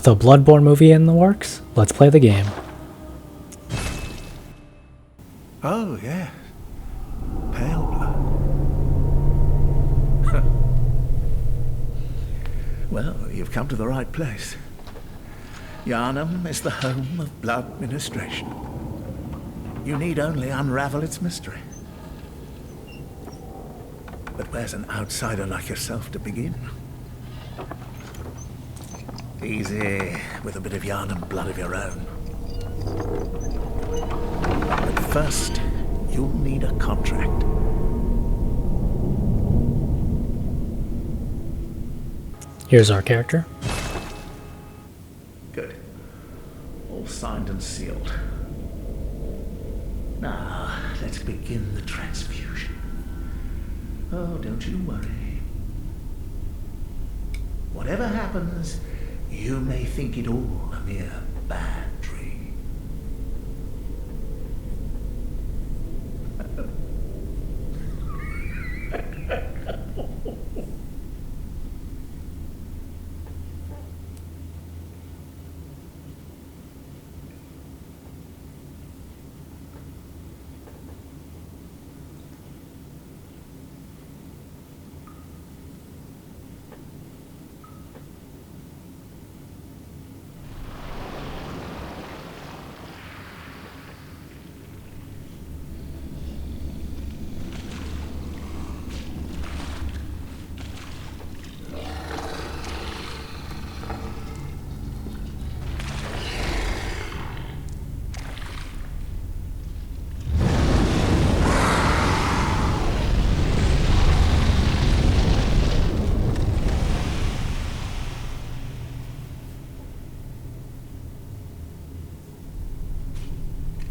With a Bloodborne movie in the works, let's play the game. Oh, yeah. Pale blood. Well, you've come to the right place. Yharnam is the home of blood ministration. You need only unravel its mystery. But where's an outsider like yourself to begin? Easy, with a bit of Yharnam blood of your own. But first, you'll need a contract. Here's our character. Good. All signed and sealed. Now, let's begin the transfusion. Oh, don't you worry. Whatever happens, you may think it all a mere bad dream.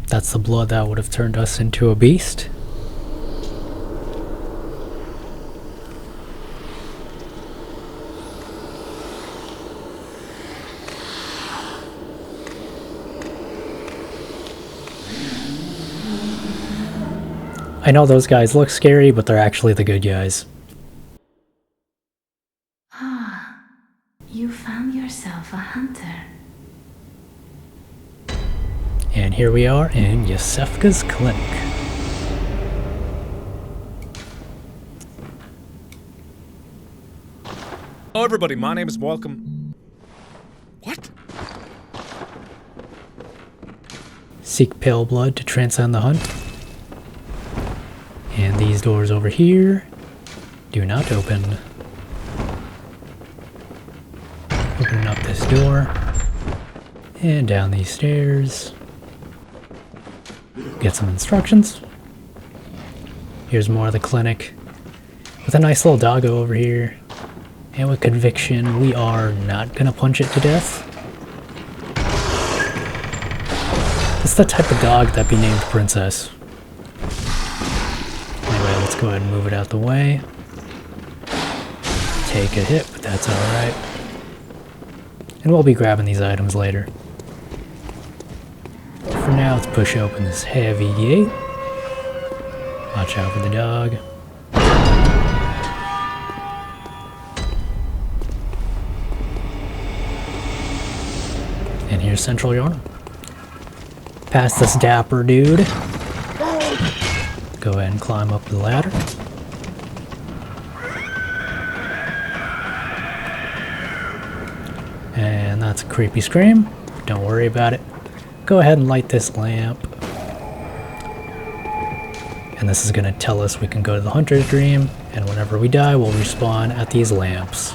That's the blood that would have turned us into a beast. I know those guys look scary, but they're actually the good guys. Ah, you found yourself a hunter. And here we are in Yosefka's clinic. Hello everybody, my name is Welcome. What? Seek pale blood to transcend the hunt. And these doors over here do not open. Opening up this door. And down these stairs. Get some instructions. Here's more of the clinic. With a nice little doggo over here. And with conviction, we are not gonna punch it to death. It's the type of dog that'd be named Princess. Anyway, let's go ahead and move it out the way. Take a hit, but that's alright. And we'll be grabbing these items later. For now, let's push open this heavy gate. Watch out for the dog. And here's Central Yharnam. Past this dapper dude. Go ahead and climb up the ladder. And that's a creepy scream. Don't worry about it. Go ahead and light this lamp. And this is going to tell us we can go to the Hunter's Dream, and whenever we die, we'll respawn at these lamps.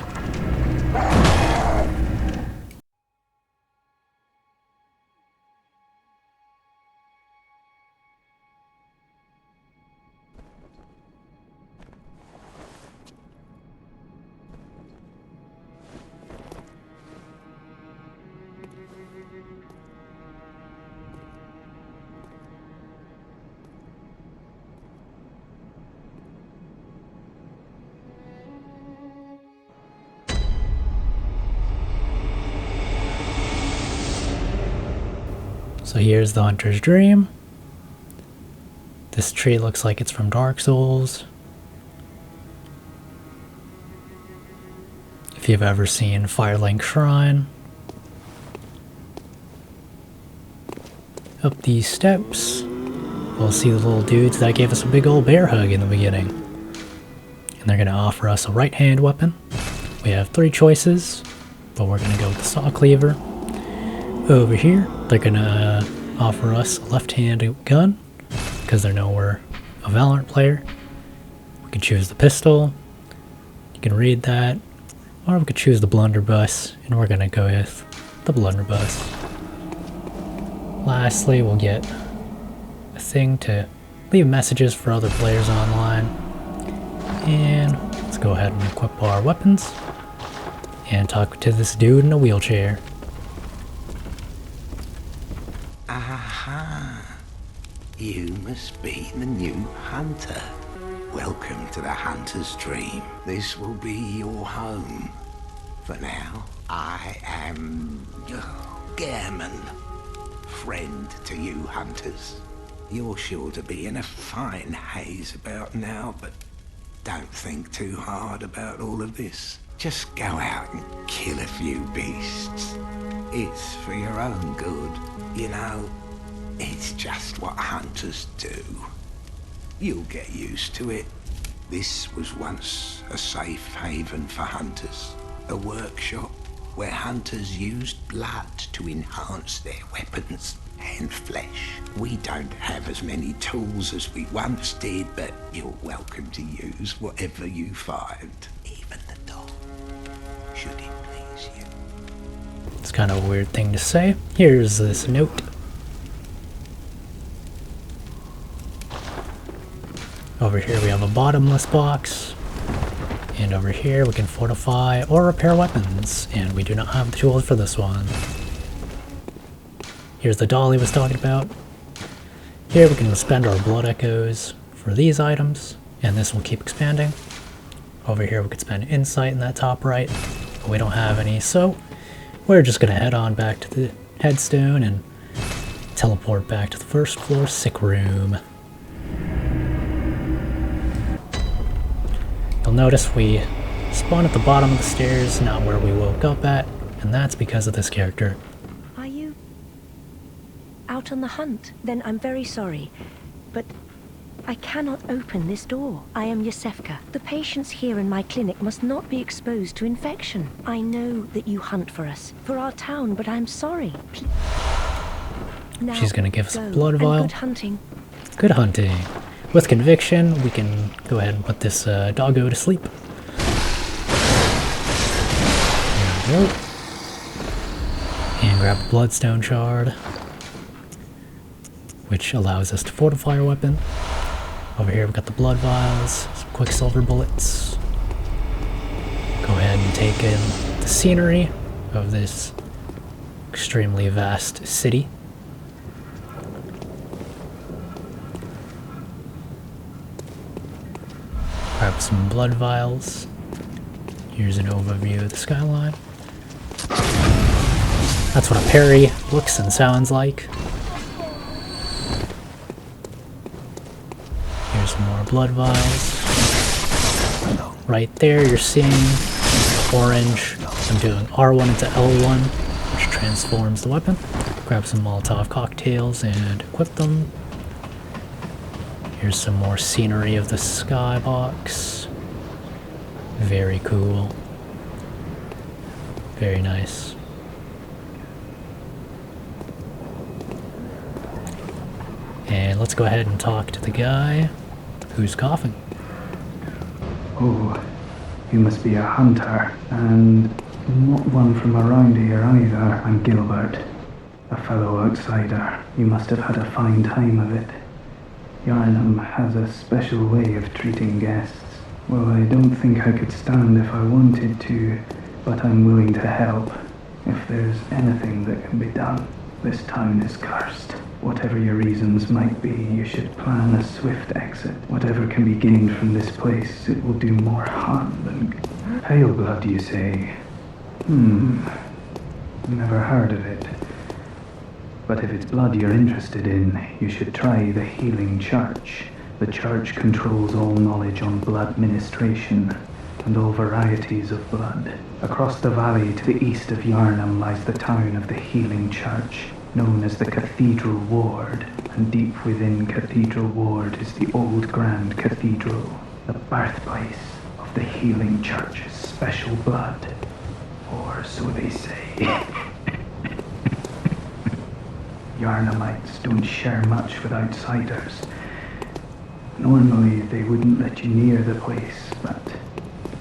So here's the Hunter's Dream. This tree looks like it's from Dark Souls. If you've ever seen Firelink Shrine, Up these steps, we'll see the little dudes that gave us a big old bear hug in the beginning. And they're going to offer us a right-hand weapon. We have 3 choices, but we're going to go with the saw cleaver. Over here, they're going to offer us a left-handed gun, because they know we're a Valorant player. We can choose the pistol. You can read that. Or we could choose the blunderbuss, and we're going to go with the blunderbuss. Lastly, we'll get a thing to leave messages for other players online. And let's go ahead and equip our weapons and talk to this dude in a wheelchair. Aha! You must be the new hunter. Welcome to the hunter's dream. This will be your home. For now, I am Gammon. Friend to you hunters. You're sure to be in a fine haze about now, but don't think too hard about all of this. Just go out and kill a few beasts. It's for your own good, you know. It's just what hunters do. You'll get used to it. This was once a safe haven for hunters. A workshop where hunters used blood to enhance their weapons and flesh. We don't have as many tools as we once did, but you're welcome to use whatever you find. Even the dog, should it please you. It's kind of a weird thing to say. Here's this note. Over here we have a bottomless box. And over here we can fortify or repair weapons, and we do not have the tools for this one. Here's the doll he was talking about. Here we can spend our blood echoes for these items, and this will keep expanding. Over here we could spend insight in that top right, but we don't have any, so we're just going to head on back to the headstone and teleport back to the first floor sick room. You'll notice we spawn at the bottom of the stairs, not where we woke up at, and that's because of this character. Are you out on the hunt? Then I'm very sorry, but I cannot open this door. I am Yosefka. The patients here in my clinic must not be exposed to infection. I know that you hunt for us, for our town, but I'm sorry. Now, She's gonna give us a go, blood and vial. good hunting. Good hunting. With conviction, we can go ahead and put this doggo to sleep. There we go. And grab a bloodstone shard, which allows us to fortify our weapon. Over here we've got the blood vials, some quicksilver bullets. Go ahead and take in the scenery of this extremely vast city. Grab some blood vials. Here's an overview of the skyline. That's what a parry looks and sounds like. Here's some more blood vials. Right there you're seeing orange. I'm doing R1 into L1, which transforms the weapon. Grab some Molotov cocktails and equip them. Here's some more scenery of the skybox. Very cool. Very nice. And let's go ahead and talk to the guy who's coughing. Oh, you must be a hunter, and not one from around here either. I'm Gilbert, a fellow outsider. You must have had a fine time of it. Yharnam has a special way of treating guests. Well, I don't think I could stand if I wanted to, but I'm willing to help. If there's anything that can be done, this town is cursed. Whatever your reasons might be, you should plan a swift exit. Whatever can be gained from this place, it will do more harm than... Pale blood, you say? Never heard of it. But if it's blood you're interested in, you should try the Healing Church. The church controls all knowledge on blood ministration and all varieties of blood. Across the valley to the east of Yharnam lies the town of the Healing Church. known as the Cathedral Ward, and deep within Cathedral Ward is the old Grand Cathedral, the birthplace of the healing church's special blood, or so they say. Yharnamites don't share much with outsiders. Normally they wouldn't let you near the place, but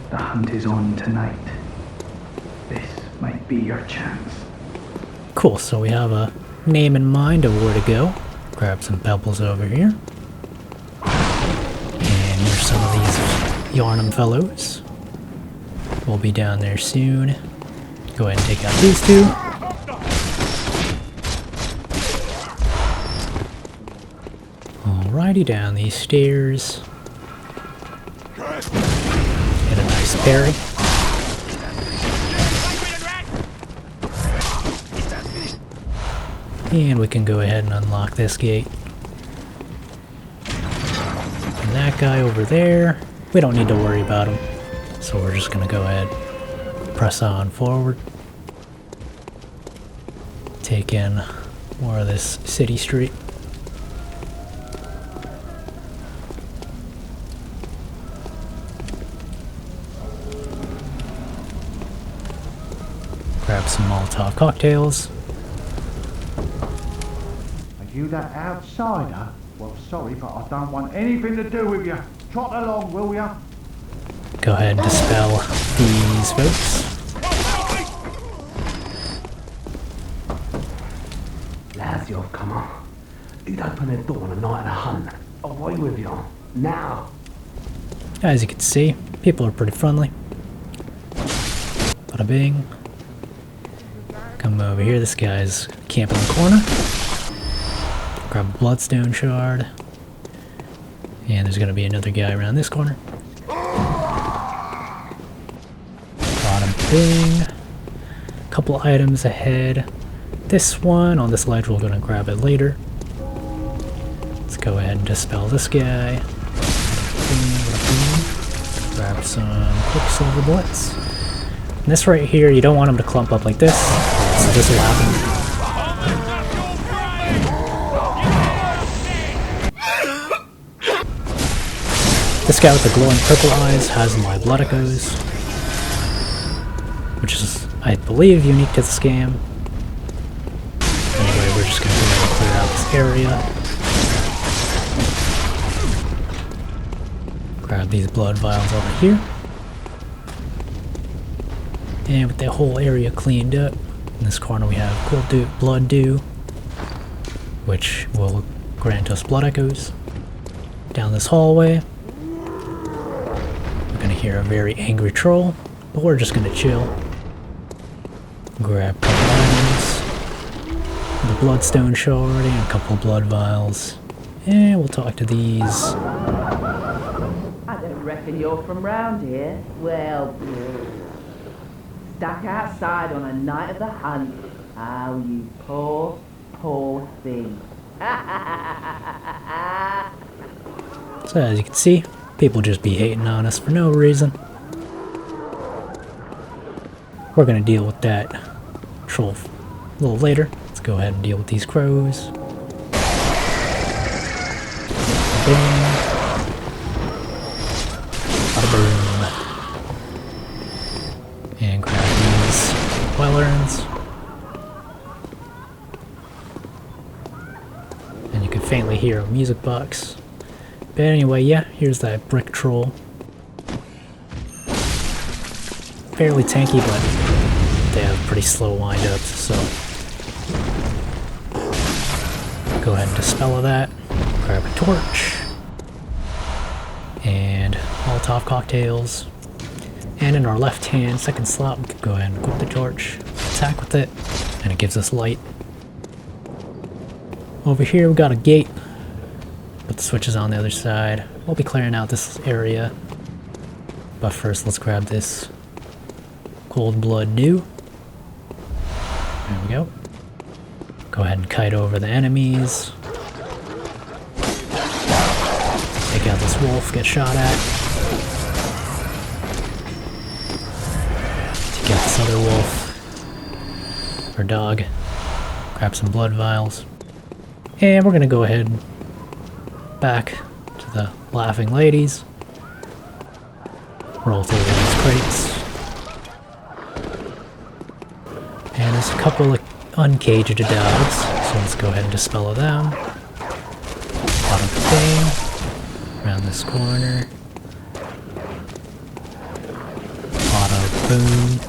the hunt is on tonight. This might be your chance. Cool, so we have a name in mind of where to go. Grab some pebbles over here. And here's some of these Yharnam fellows. We'll be down there soon. Go ahead and take out these two. Alrighty, down these stairs. Get a nice parry. And we can go ahead and unlock this gate. And that guy over there, we don't need to worry about him. So we're just gonna go ahead, press on forward. Take in more of this city street. Grab some Molotov cocktails. You that outsider? Well, sorry, but I don't want anything to do with you. Trot along, will ya? Go ahead and dispel these folks. Lads, you've come on. You'd open the door on a night of the hunt. Away with you. Now. As you can see, people are pretty friendly. Bada bing. Come over here, this guy's camping in the corner. Grab a bloodstone shard. And there's gonna be another guy around this corner. Bada bing. Couple items ahead. This one on this ledge, we're gonna grab it later. Let's go ahead and dispel this guy. Grab some quicksilver bullets. And this right here, you don't want them to clump up like this, so this will happen. This guy with the glowing purple eyes has my blood echoes, which is, I believe, unique to the scam. Anyway, we're just going to go ahead and clear out this area. Grab these blood vials over here. And with the whole area cleaned up, in this corner we have cool blood dew, which will grant us blood echoes. Down this hallway, we're going to hear a very angry troll, but we're just going to chill. Grab a couple items, the bloodstone shard, and a couple blood vials. And we'll talk to these. I don't reckon you're from round here. Well, stuck outside on a night of the hunt. Oh, you poor, poor thing. So as you can see, people just be hating on us for no reason. We're gonna deal with that troll a little later. Let's go ahead and deal with these crows. Boom. Bada boom. And grab these wellerns. And you can faintly hear a music box. But anyway, yeah, here's that brick troll. Fairly tanky, but they have pretty slow wind-ups, so go ahead and dispel that. Grab a torch. And Molotov cocktails. And in our left hand, second slot, we can go ahead and equip the torch, attack with it, and it gives us light. Over here we got a gate, but the switch is on the other side. We'll be clearing out this area. But first, let's grab this cold blood dew. There we go. Go ahead and kite over the enemies. Take out this wolf, get shot at. Take out this other wolf. Or dog. Grab some blood vials. And we're gonna go ahead back to the laughing ladies. Roll through these crates. And there's a couple of uncaged dogs, so let's go ahead and dispel them. Bottom thing. Around this corner. Auto boom.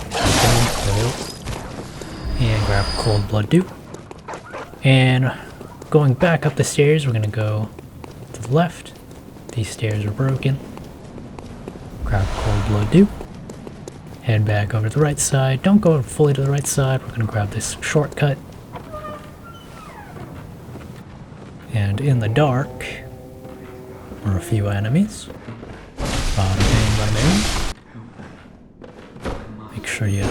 And grab cold blood dew. And going back up the stairs, we're gonna go to the left. These stairs are broken. Grab cold blood dew. Head back over to the right side. Don't go fully to the right side. We're gonna grab this shortcut. And in the dark are a few enemies. Bada bing, bada bing. Make sure you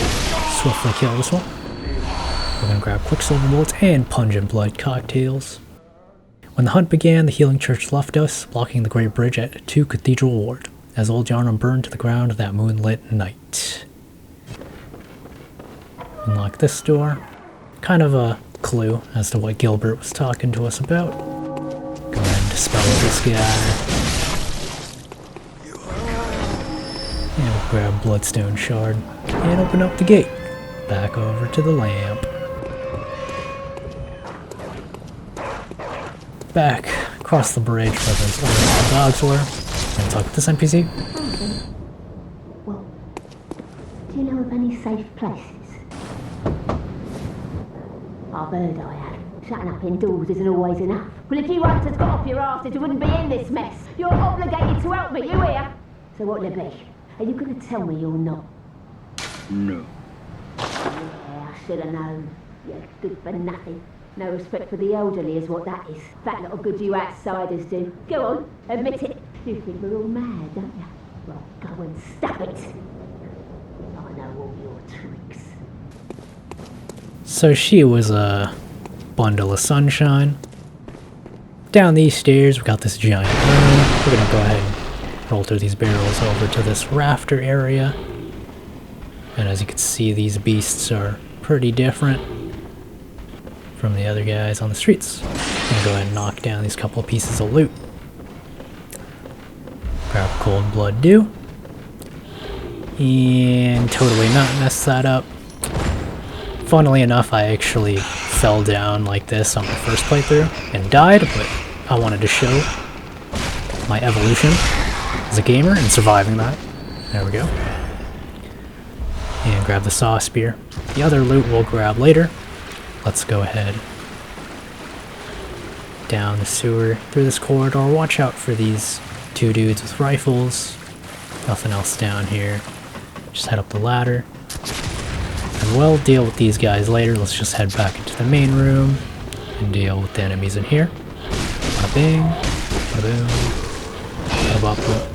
swiftly kill this one. We're gonna grab quicksilver bullets and pungent blood cocktails. When the hunt began, the healing church left us, blocking the great bridge at 2 Cathedral Ward, as old Yharnam burned to the ground that moonlit night. Unlock this door. Kind of a clue as to what Gilbert was talking to us about. Go ahead and dispel this guy. And we'll grab Bloodstone Shard and open up the gate. Back over to the lamp. Back across the bridge where those other dogs were. I'm gonna talk with this NPC. Well, do you know of any safe places? I've heard I have. Shutting up indoors isn't always enough. Well, if you hunters got off your asses, you wouldn't be in this mess. You're obligated to help me, you hear? So what'll it be? Are you going to tell me you're not? No. Yeah, I should have known. You're good for nothing. No respect for the elderly is what that is. That lot of good you outsiders do. Go on, admit it. You think we're all mad, don't you? Well, go and stop it. I know all your tricks. So she was a bundle of sunshine. Down these stairs, we got this giant room. We're gonna go ahead and roll through these barrels over to this rafter area. And as you can see, these beasts are pretty different from the other guys on the streets. I'm gonna go ahead and knock down these couple of pieces of loot. Grab cold blood dew. And totally not mess that up. Funnily enough, I actually fell down like this on my first playthrough and died, but I wanted to show my evolution as a gamer and surviving that. There we go. And grab the saw spear. The other loot we'll grab later. Let's go ahead down the sewer through this corridor. Watch out for these two dudes with rifles. Nothing else down here. Just head up the ladder. And we'll deal with these guys later. Let's just head back into the main room and deal with the enemies in here. Bada bing, bada boom, bada bop boop.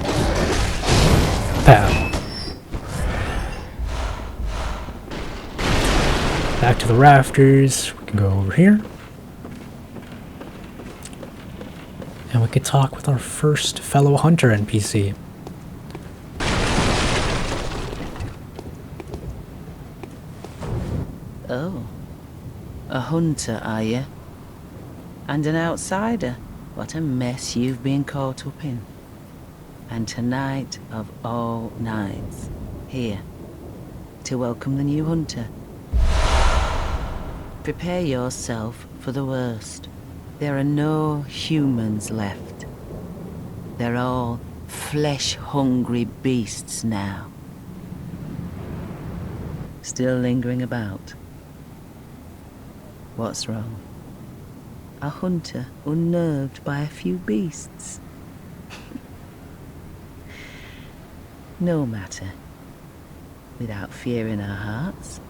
Pow. Back to the rafters. We can go over here. And we could talk with our first fellow hunter NPC. Oh, a hunter, are you? And an outsider? What a mess you've been caught up in. And tonight of all nights, here, to welcome the new hunter. Prepare yourself for the worst. There are no humans left. They're all flesh-hungry beasts now. Still lingering about. What's wrong? A hunter unnerved by a few beasts. No matter. Without fear in our hearts,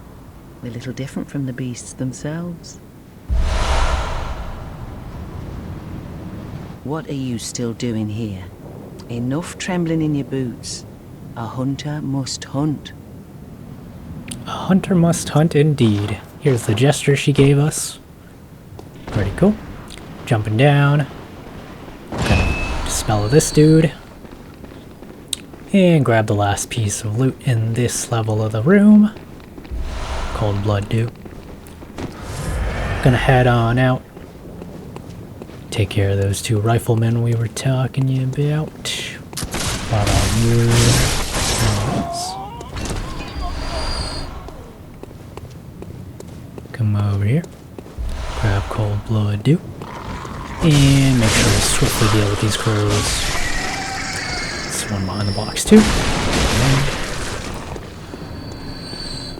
we're little different from the beasts themselves. What are you still doing here? Enough trembling in your boots. A hunter must hunt. A hunter must hunt indeed. Here's the gesture she gave us. Pretty cool. Jumping down. Gonna dispel this dude. And grab the last piece of loot in this level of the room. Cold blood dew. Gonna head on out. Take care of those 2 riflemen we were talking you about. While I move. Come over here. Grab cold blood do. And make sure to swiftly deal with these crows. There's one behind the box too.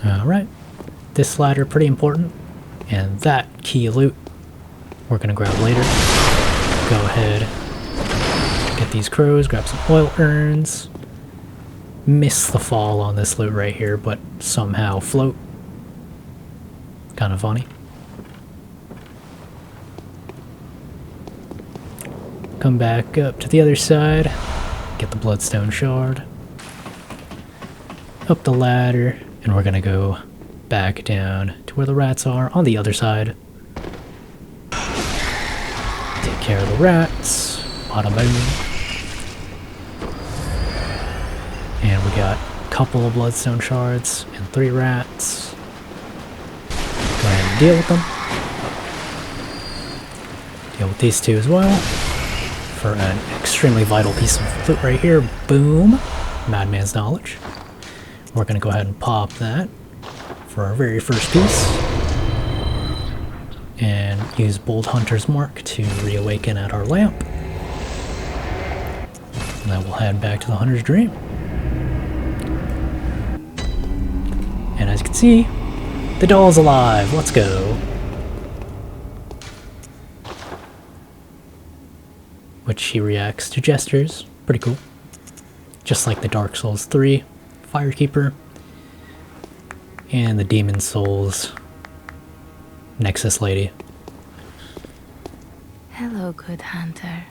Alright. This ladder pretty important. And that key loot we're gonna grab later. Go ahead. Get these crows, grab some oil urns. Miss the fall on this loot right here, but somehow float. Kind of funny. Come back up to the other side. Get the bloodstone shard. Up the ladder. And we're gonna go back down to where the rats are on the other side. Take care of the rats. Bada boom. And we got a couple of bloodstone shards and 3 rats. Go ahead and deal with them. Deal with these 2 as well. For an extremely vital piece of loot right here. Boom. Madman's knowledge. We're going to go ahead and pop that for our very first piece. And use Bold Hunter's Mark to reawaken at our lamp. And then we'll head back to the Hunter's Dream. And as you can see, the doll's alive. Let's go. Which she reacts to gestures. Pretty cool. Just like the Dark Souls 3 Firekeeper and the Demon Souls Nexus Lady. Hello, good hunter.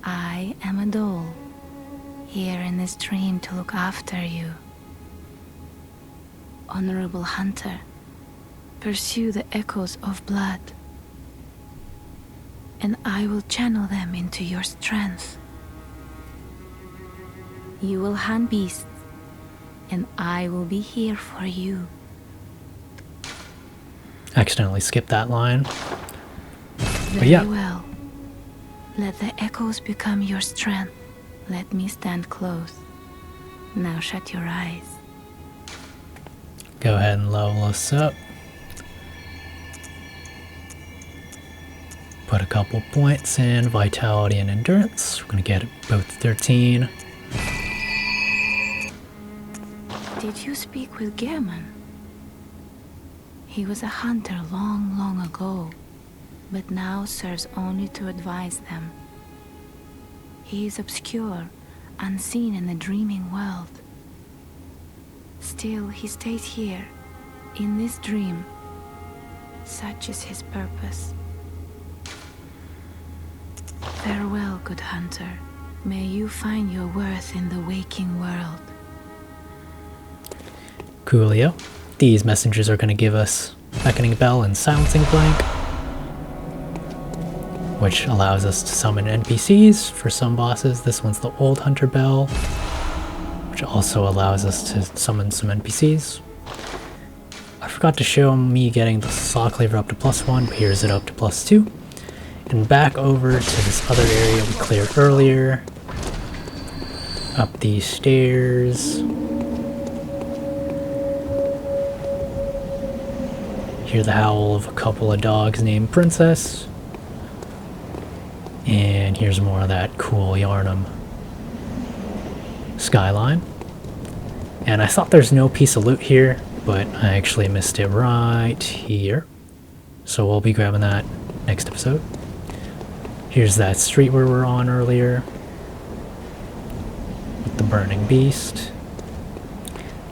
I am a doll, here in this dream to look after you. Honorable hunter, pursue the echoes of blood, and I will channel them into your strength. You will hunt beasts, and I will be here for you. Accidentally skipped that line. Very well. Let the echoes become your strength. Let me stand close. Now shut your eyes. Go ahead and level us up. Put a couple points in vitality and endurance. We're gonna get both 13. Did you speak with Gehrman? He was a hunter long, long ago, but now serves only to advise them. He is obscure, unseen in the dreaming world. Still, he stays here, in this dream. Such is his purpose. Farewell, good hunter. May you find your worth in the waking world. Coolio. These messengers are going to give us Beckoning Bell and Silencing Blank, which allows us to summon NPCs for some bosses. This one's the Old Hunter Bell, which also allows us to summon some NPCs. I forgot to show me getting the Saw Cleaver up to +1, but here's it up to +2. And back over to this other area we cleared earlier. Up these stairs. Hear the howl of a couple of dogs named Princess. And here's more of that cool Yharnam skyline. And I thought there's no piece of loot here, but I actually missed it right here. So we'll be grabbing that next episode. Here's that street where we were on earlier with the burning beast.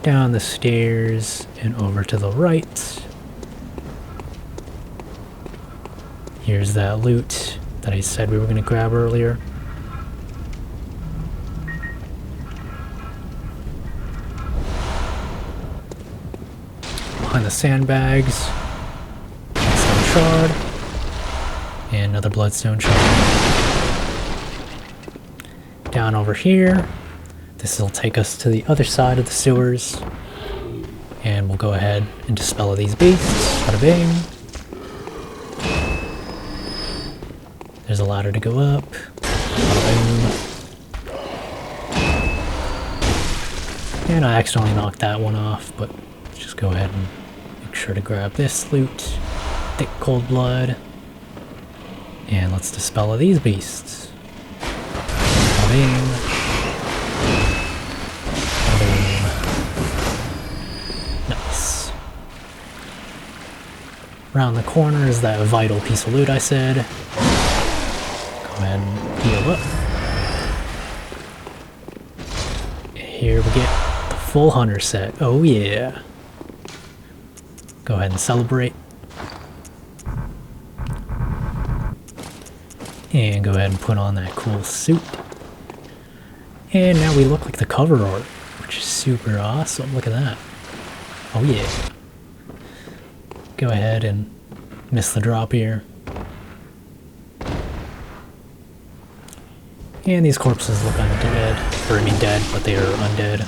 Down the stairs and over to the right. Here's that loot that I said we were going to grab earlier. Behind the sandbags, some shard, and another bloodstone shard. Down over here, this will take us to the other side of the sewers, and we'll go ahead and dispel these beasts. Bada bing. There's a ladder to go up. Boom. And I accidentally knocked that one off, but let's just go ahead and make sure to grab this loot. Thick cold blood. And let's dispel these beasts. Boom. Boom. Nice. Around the corner is that vital piece of loot I said. Go ahead and heal up. Here we get the full hunter set. Oh yeah. Go ahead and celebrate. And go ahead and put on that cool suit. And now we look like the cover art, which is super awesome. Look at that. Oh yeah. Go ahead and miss the drop here. And these corpses look undead, or I mean dead, but they are undead.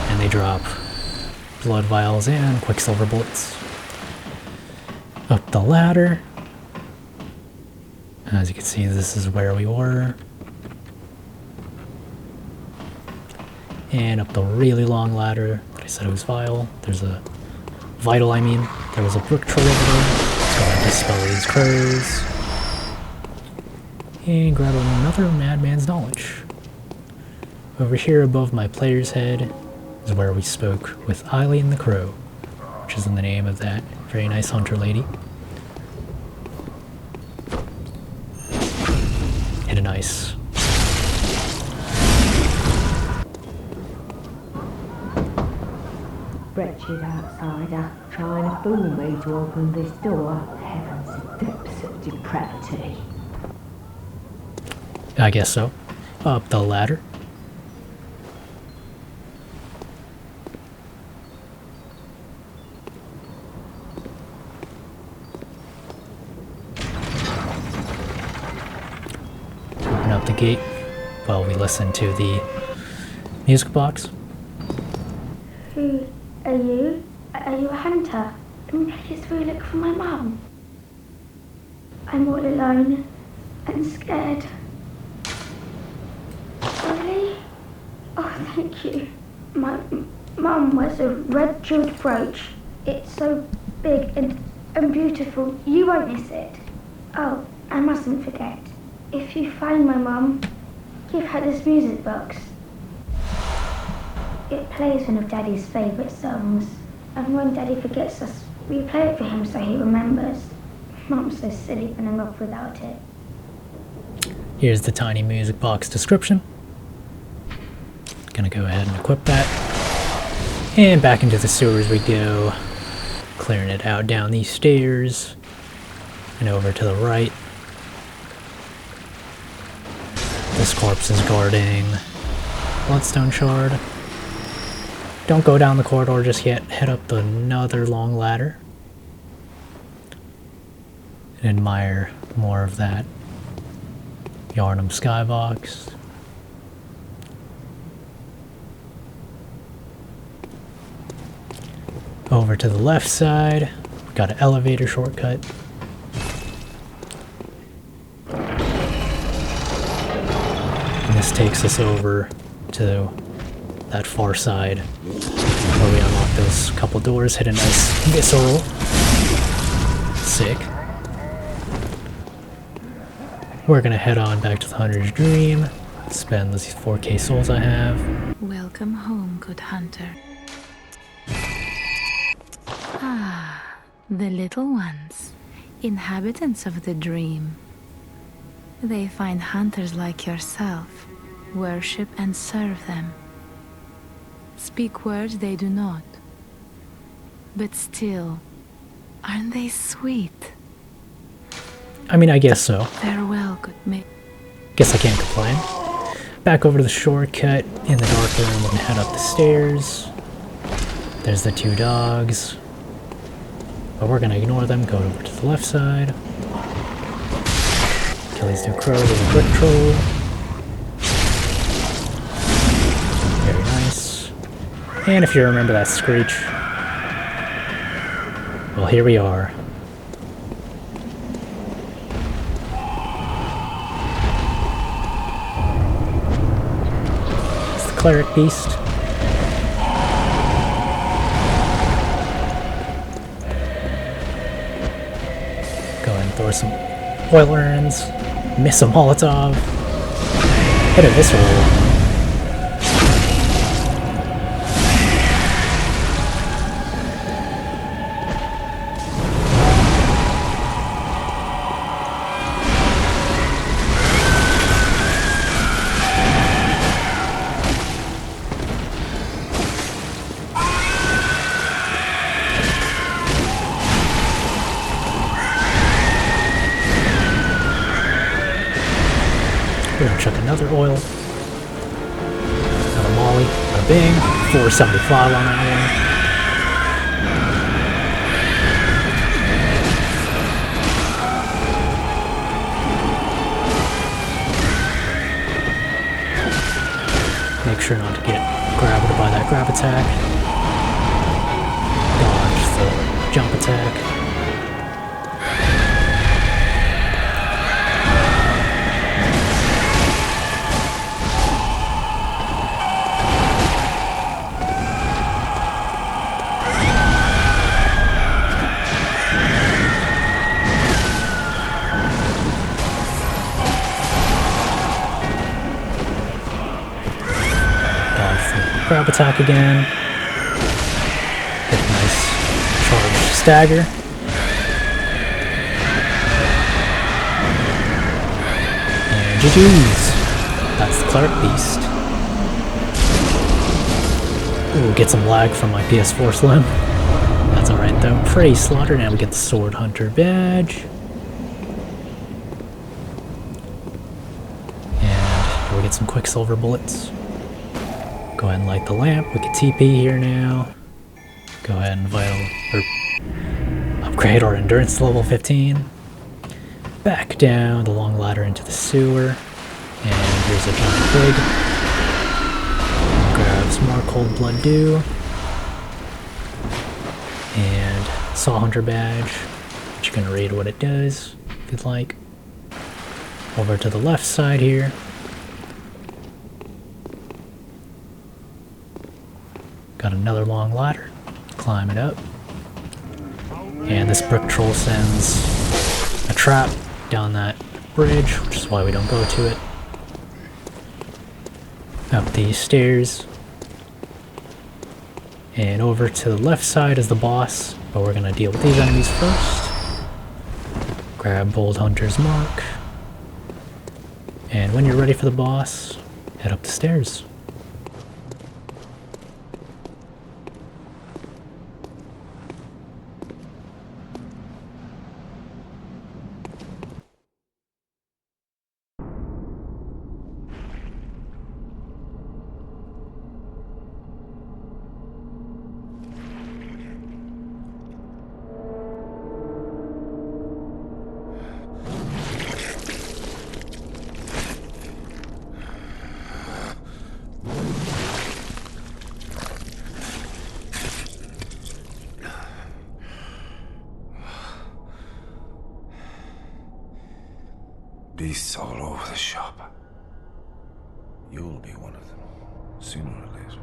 And they drop blood vials and quicksilver bullets. Up the ladder. As you can see, this is where we were. And up the really long ladder that I said it was vital. There's a vital, I mean. There was a brook troll over there. Let's go ahead and dispel these crows. And grab another madman's knowledge. Over here above my player's head is where we spoke with Eileen the Crow, which is in the name of that very nice hunter lady. And a nice Wretched outsider, trying to fool me to open this door. Heavens, the depths of depravity. I guess so. Up the ladder. Open up the gate while we listen to the music box. Who are you? Are you a hunter? And I just really look for my mum. I'm all alone and scared. Really? Oh, thank you. My mum wears a red jeweled brooch. It's so big and beautiful. You won't miss it. Oh, I mustn't forget. If you find my mum, give her this music box. It plays one of Daddy's favourite songs. And when Daddy forgets us, we play it for him so he remembers. Mum's so silly running off without it. Here's the tiny music box description. Gonna go ahead and equip that. And back into the sewers we go. Clearing it out down these stairs. And over to the right. This corpse is guarding Bloodstone Shard. Don't go down the corridor just yet. Head up another long ladder. And admire more of that Yharnam skybox. Over to the left side, we got an elevator shortcut. And this takes us over to that far side where we unlock those couple doors, hit a nice visceral. Sick. We're gonna head on back to the Hunter's Dream, spend these 4K souls I have. Welcome home, good hunter. Ah, the little ones, inhabitants of the dream. They find hunters like yourself, worship and serve them. Speak words they do not. But still, aren't they sweet? I mean, I guess so. Farewell, good mate. Guess I can't complain. Back over to the shortcut. In the dark room, we're gonna head up the stairs. There's the two dogs. But we're gonna ignore them, go over to the left side. Kill these two crows with a brick troll. Very nice. And if you remember that screech, well, here we are. cleric beast. Go ahead and throw some oil urns. Miss a Molotov. Hit a visceral one. We're gonna chuck another oil. Another molly. A bing. 475 on that one. Make sure not to get grabbed by that grab attack. Dodge the jump attack. Grab attack again. Get a nice charged stagger. And GG's. That's the cleric beast. Ooh, get some lag from my PS4 Slim. That's alright though. Prey slaughter. Now we get the sword hunter badge. And we get some quicksilver bullets. Go ahead and light the lamp. We can TP here now. Go ahead and upgrade our endurance to level 15. Back down the long ladder into the sewer. And here's a giant pig. Grab some more cold blood dew. And saw hunter badge. Which you can read what it does if you'd like. Over to the left side here. Got another long ladder. Climb it up. And this brick troll sends a trap down that bridge, which is why we don't go to it. Up these stairs. And over to the left side is the boss, but we're gonna deal with these enemies first. Grab Bold Hunter's Mark. And when you're ready for the boss, head up the stairs. Beasts all over the shop. You'll be one of them, sooner or later.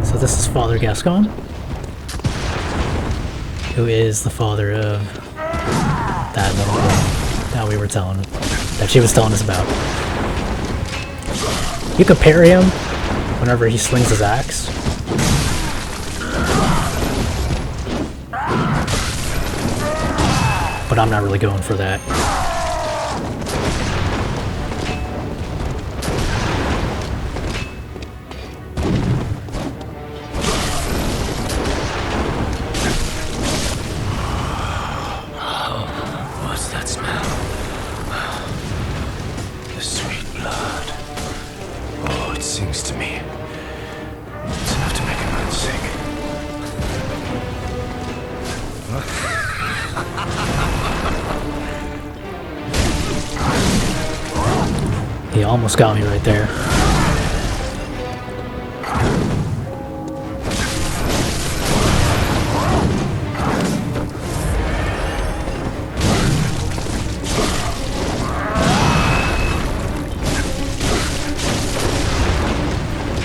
So this is Father Gascon, who is the father of that little girl that she was telling us about. You could parry him whenever he swings his axe. But I'm not really going for that. What's that smell? The sweet blood. Oh, it sings to me. It's enough to make a man sick. He almost got me right there.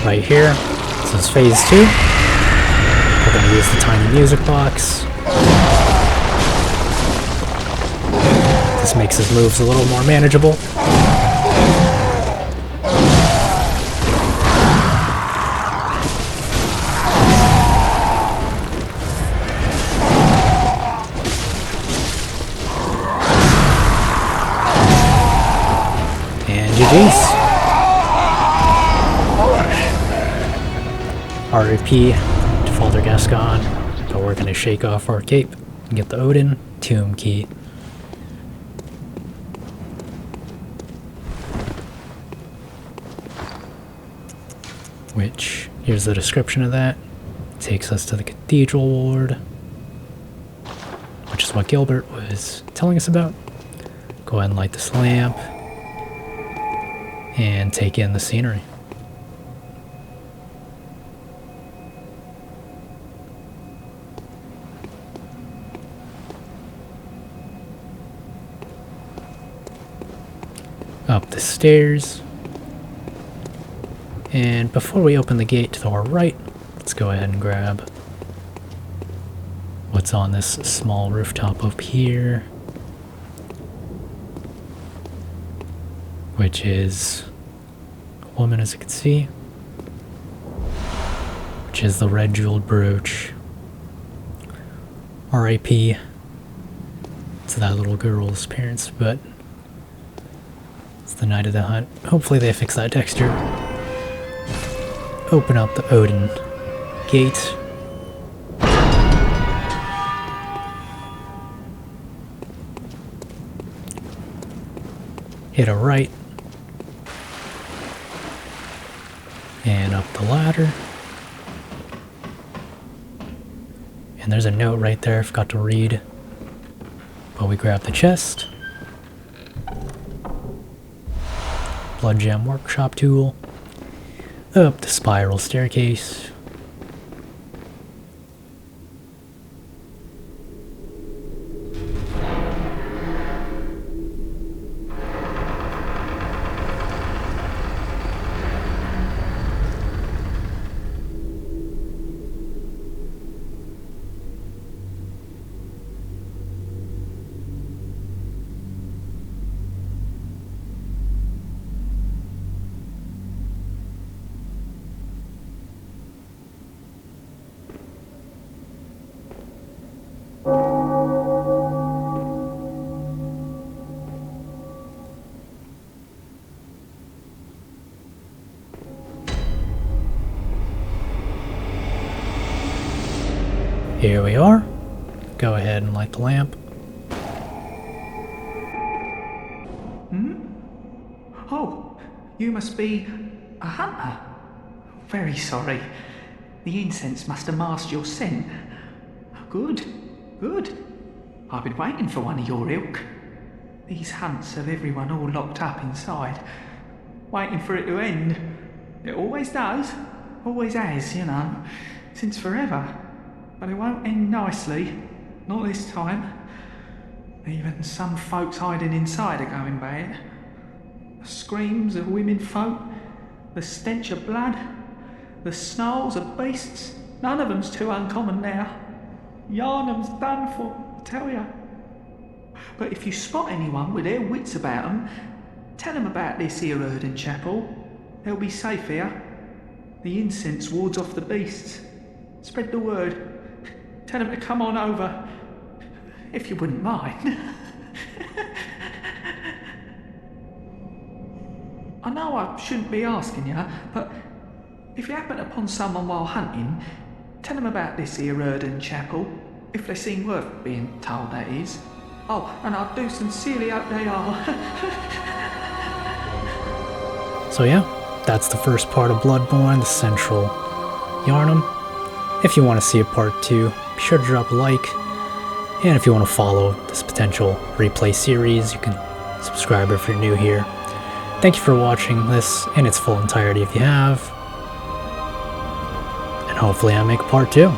right here. This is phase 2. We're going to use the tiny music box. This makes his moves a little more manageable. And GG's. RIP to Father Gascon, but we're going to shake off our cape and get the Odin tomb key. Which, here's the description of that. Takes us to the Cathedral Ward, which is what Gilbert was telling us about. Go ahead and light this lamp and take in the scenery. Up the stairs. And before we open the gate to our right, let's go ahead and grab what's on this small rooftop up here, which is a woman, as you can see, which is the red jeweled brooch. R.I.P. to that little girl's parents, but it's the night of the hunt. Hopefully they fix that texture. Open up the Odin gate. Hit a right. And up the ladder. And there's a note right there I forgot to read. But we grab the chest. Blood gem workshop tool. Up the spiral staircase. Here we are. Go ahead and light the lamp. Oh, you must be a hunter. Very sorry. The incense must have masked your scent. Good, good. I've been waiting for one of your ilk. These hunts have everyone all locked up inside, waiting for it to end. It always does. Always has, you know, since forever. But it won't end nicely. Not this time. Even some folks hiding inside are going bad. The screams of women folk, the stench of blood, the snarls of beasts, none of them's too uncommon now. Yharnam's done for, I tell ya. But if you spot anyone with their wits about them, tell them about this here Erdin chapel. They'll be safe here. The incense wards off the beasts. Spread the word. Tell them to come on over, if you wouldn't mind. I know I shouldn't be asking you, but if you happen upon someone while hunting, tell them about this here Erdin chapel, if they seem worth being told, that is. Oh, and I do sincerely hope they are. So yeah, that's the first part of Bloodborne, the central Yharnam. If you want to see a part 2, be sure to drop a like. And if you want to follow this potential replay series, you can subscribe if you're new here. Thank you for watching this in its full entirety if you have. And hopefully I make a part 2.